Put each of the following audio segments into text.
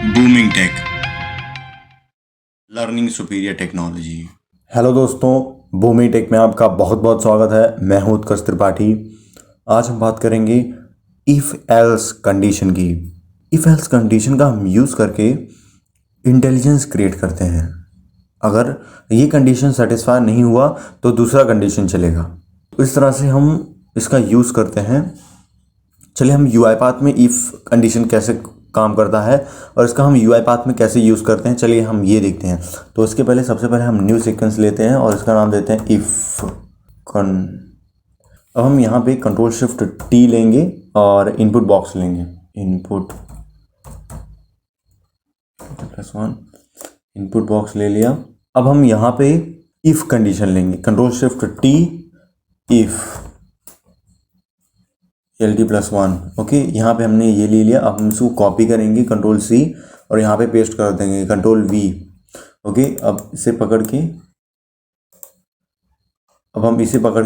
Booming tech, learning superior technology. Hello दोस्तों, Bhoomi take में आपका बहुत बहुत स्वागत है। मैं हूं उत्कर्ष त्रिपाठी। आज हम बात करेंगे इफ़ एल्स कंडीशन की। इफ़ एल्स कंडीशन का हम यूज़ करके इंटेलिजेंस क्रिएट करते हैं। अगर ये कंडीशन सेटिस्फाई नहीं हुआ तो दूसरा कंडीशन चलेगा। इस तरह से हम इसका यूज़ करते हैं। चलिए हम UiPath में इफ़ कंडीशन कैसे काम करता है और इसका हम UiPath में कैसे यूज़ करते हैं, चलिए हम ये देखते हैं। तो इसके पहले सबसे पहले हम न्यू सीक्वेंस लेते हैं और इसका नाम देते हैं इफ़ कन। अब हम यहाँ पे कंट्रोल शिफ्ट T लेंगे और इनपुट बॉक्स लेंगे। इनपुट +1 इनपुट बॉक्स ले लिया। अब हम यहाँ पे इफ़ कंडीशन लेंगे, control shift T if LT+1। Okay, यहाँ पे हमने ये ले लिया। अब हम इसको कॉपी करेंगे कंट्रोल C और यहाँ पे पेस्ट कर देंगे कंट्रोल V। ओके, अब इसे पकड़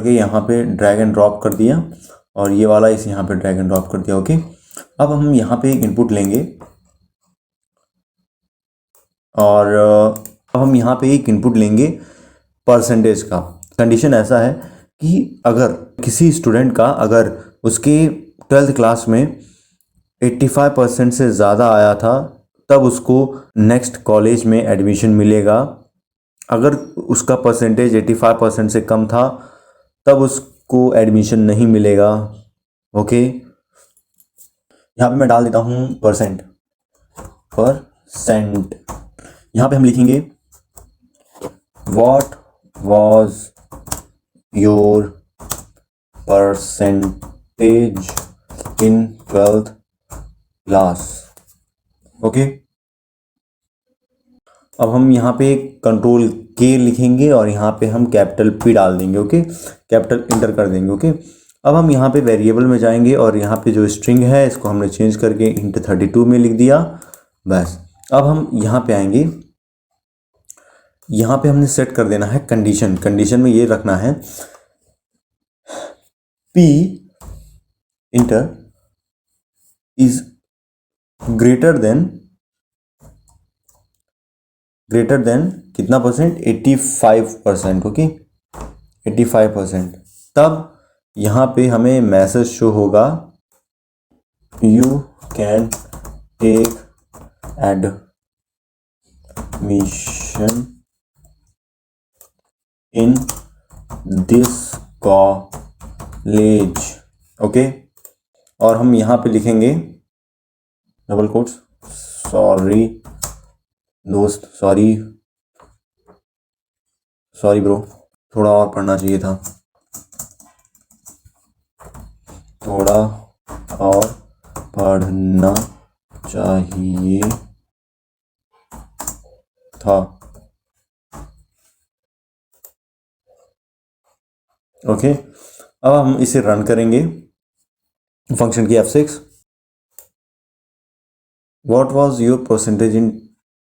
के यहाँ पे ड्रैग एंड ड्रॉप कर दिया और ये वाला इसे यहाँ पे ड्रैग एंड ड्रॉप कर दिया। ओके, अब हम यहाँ पे एक इनपुट लेंगे और अब हम यहाँ पे एक इनपुट लेंगे परसेंटेज का। कंडीशन ऐसा है कि अगर किसी स्टूडेंट का अगर उसके 12th क्लास में 85% से ज़्यादा आया था तब उसको नेक्स्ट कॉलेज में एडमिशन मिलेगा। अगर उसका परसेंटेज 85% से कम था तब उसको एडमिशन नहीं मिलेगा। ओके, यहाँ पे मैं डाल देता हूँ परसेंट। यहाँ पे हम लिखेंगे what was your percentage in 12th class. Okay, अब हम यहाँ पे कंट्रोल K लिखेंगे और यहाँ पे हम कैपिटल P डाल देंगे। ओके, कैपिटल इंटर कर देंगे। ओके, अब हम यहाँ पे वेरिएबल में जाएंगे और यहाँ पे जो स्ट्रिंग है इसको हमने चेंज करके int 32 में लिख दिया। बस, अब हम यहाँ पे आएंगे। यहाँ पे हमने सेट कर देना है कंडीशन। कंडीशन में ये रखना है P enter is greater than कितना परसेंट? 85%। ओके, 85%। तब यहाँ पे हमें मैसेज शो होगा you can take admission in this college. Okay, और हम यहाँ पे लिखेंगे डबल कोट्स, सॉरी दोस्त, सॉरी ब्रो, थोड़ा और पढ़ना चाहिए था, थोड़ा और पढ़ना चाहिए था। ओके, अब हम इसे रन करेंगे फंक्शन की F6। What was your percentage in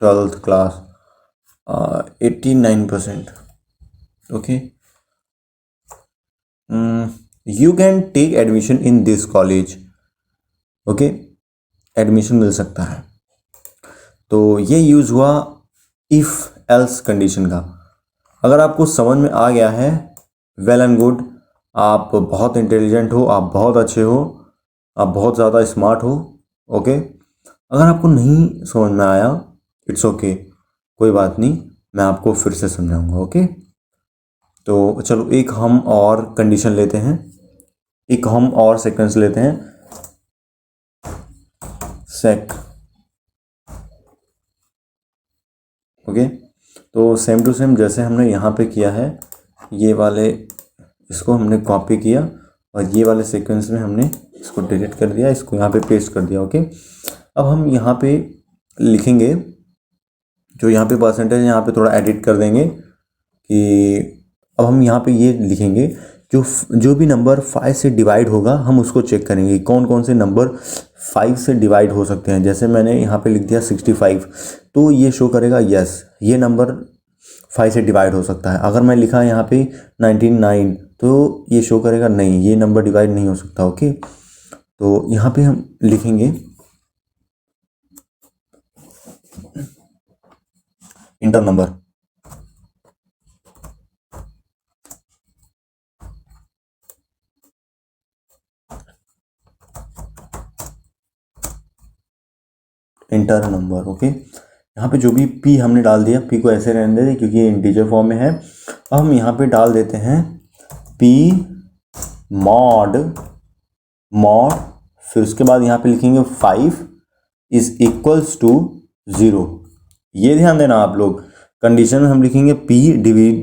12th class? 89%। Okay, you can take admission in this college. Okay, admission मिल सकता है। तो ये यूज़ हुआ इफ़ एल्स कंडीशन का। अगर आपको समझ में आ गया है, वेल एंड गुड, आप बहुत इंटेलिजेंट हो, आप बहुत अच्छे हो, आप बहुत ज़्यादा स्मार्ट हो। ओके, अगर आपको नहीं समझ में आया, इट्स ओके, कोई बात नहीं, मैं आपको फिर से समझाऊंगा। ओके, तो चलो एक हम और कंडीशन लेते हैं, एक हम और सीक्वेंस लेते हैं, सेक। ओके, तो सेम टू सेम जैसे हमने यहाँ पे किया है, ये वाले इसको हमने कॉपी किया और ये वाले सीक्वेंस में हमने इसको डिलीट कर दिया, इसको यहाँ पे पेस्ट कर दिया। ओके, अब हम यहाँ पे लिखेंगे, जो यहाँ पे परसेंटेज यहाँ पे थोड़ा एडिट कर देंगे कि अब हम यहाँ पे ये लिखेंगे जो भी नंबर 5 से डिवाइड होगा हम उसको चेक करेंगे कौन कौन से नंबर 5 से डिवाइड हो सकते हैं। जैसे मैंने यहाँ पे लिख दिया 65, तो ये शो करेगा यस ये नंबर 5 से डिवाइड हो सकता है। अगर मैं लिखा यहाँ पे 99 तो ये शो करेगा नहीं, ये नंबर डिवाइड नहीं हो सकता। ओके, तो यहाँ पे हम लिखेंगे inter number. Inter number okay. यहाँ पे जो भी पी हमने डाल दिया, पी को ऐसे रहने दें क्योंकि ये इंटीजर फॉर्म में है। अब हम यहाँ पे डाल देते हैं पी मॉड मॉड, फिर उसके बाद यहाँ पे लिखेंगे 5 इज इक्वल्स टू 0। ये ध्यान देना आप लोग, कंडीशन में हम लिखेंगे p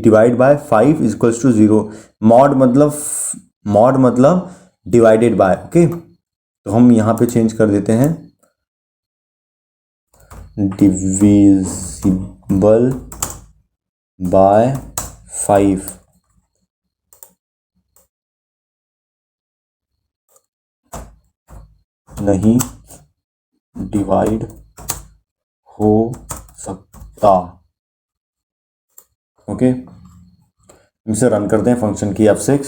divide by 5 is equals to 0। Mod मतलब डिवाइडेड बाय। ओके, तो हम यहाँ पे चेंज कर देते हैं डिविजिबल बाय 5। नहीं डिवाइड हो सकता। ओके, इसे रन करते हैं फंक्शन की F6।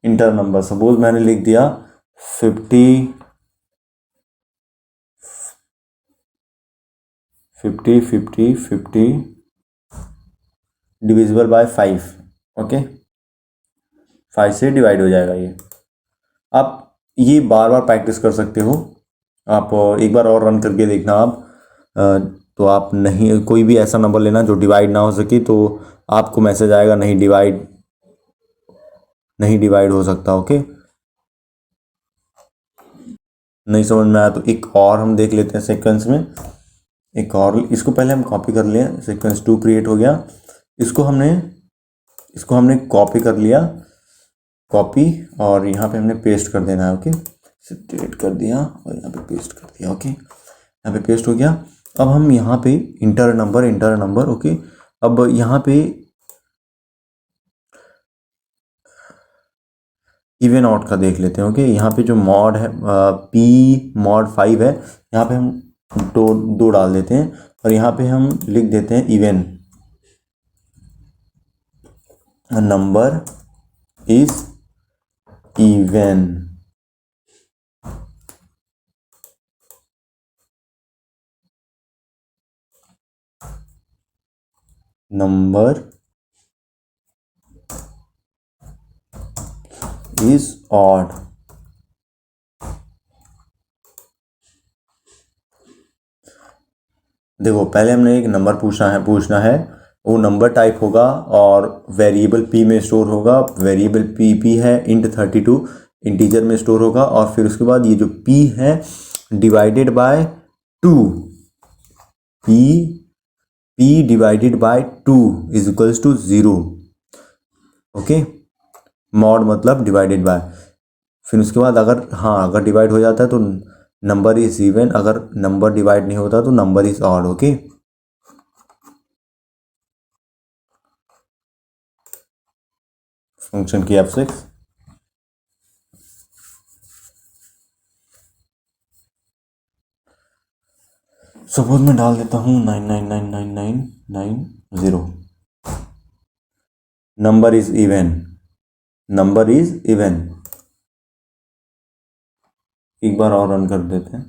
इंटर नंबर, सपोज मैंने लिख दिया 50 डिविजिबल बाय 5। ओके, 5 से डिवाइड हो जाएगा ये। आप ये बार बार प्रैक्टिस कर सकते हो, आप एक बार और रन करके देखना आप। तो आप नहीं, कोई भी ऐसा नंबर लेना जो डिवाइड ना हो सके, तो आपको मैसेज आएगा नहीं डिवाइड हो सकता। ओके, नहीं समझ में आया तो एक और हम देख लेते हैं सीक्वेंस में। एक और, इसको पहले हम कॉपी कर लें। सीक्वेंस 2 क्रिएट हो गया। इसको हमने कॉपी कर लिया, कॉपी, और यहाँ पे हमने पेस्ट कर देना है। ओके, डिलीट कर दिया और यहाँ पे पेस्ट कर दिया। ओके, यहाँ पे पेस्ट हो गया। अब हम यहाँ पे इंटर नंबर। ओके, अब यहाँ पे इवन आउट का देख लेते हैं। ओके, यहाँ पे जो मॉड है पी मॉड 5 है, यहाँ पे हम दो डाल देते हैं और यहाँ पे हम लिख देते हैं even number is even. Number is odd. देखो, पहले हमने एक नंबर पूछना है, वो नंबर टाइप होगा और वेरिएबल p में स्टोर होगा। वेरिएबल p है इंट 32, इंटीजर में स्टोर होगा। और फिर उसके बाद ये जो p है divided by 2, p divided by 2 is equals to 0। Okay, mod मतलब डिवाइडेड बाय। फिर उसके बाद अगर डिवाइड हो जाता है तो नंबर इज इवन, अगर नंबर डिवाइड नहीं होता तो number is odd. Okay, function की F6। सपोज मैं डाल देता हूँ 9999990। Number is even. एक बार और रन कर देते हैं।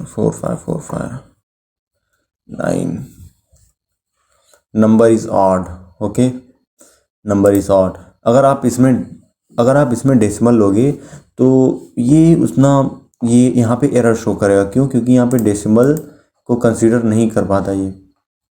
4545 number is odd. Okay, number is odd. अगर आप इसमें डेसिमल लोगे तो ये यहाँ पे एरर शो करेगा। क्यों? क्योंकि यहाँ पे डेसिमल को कंसीडर नहीं कर पाता ये।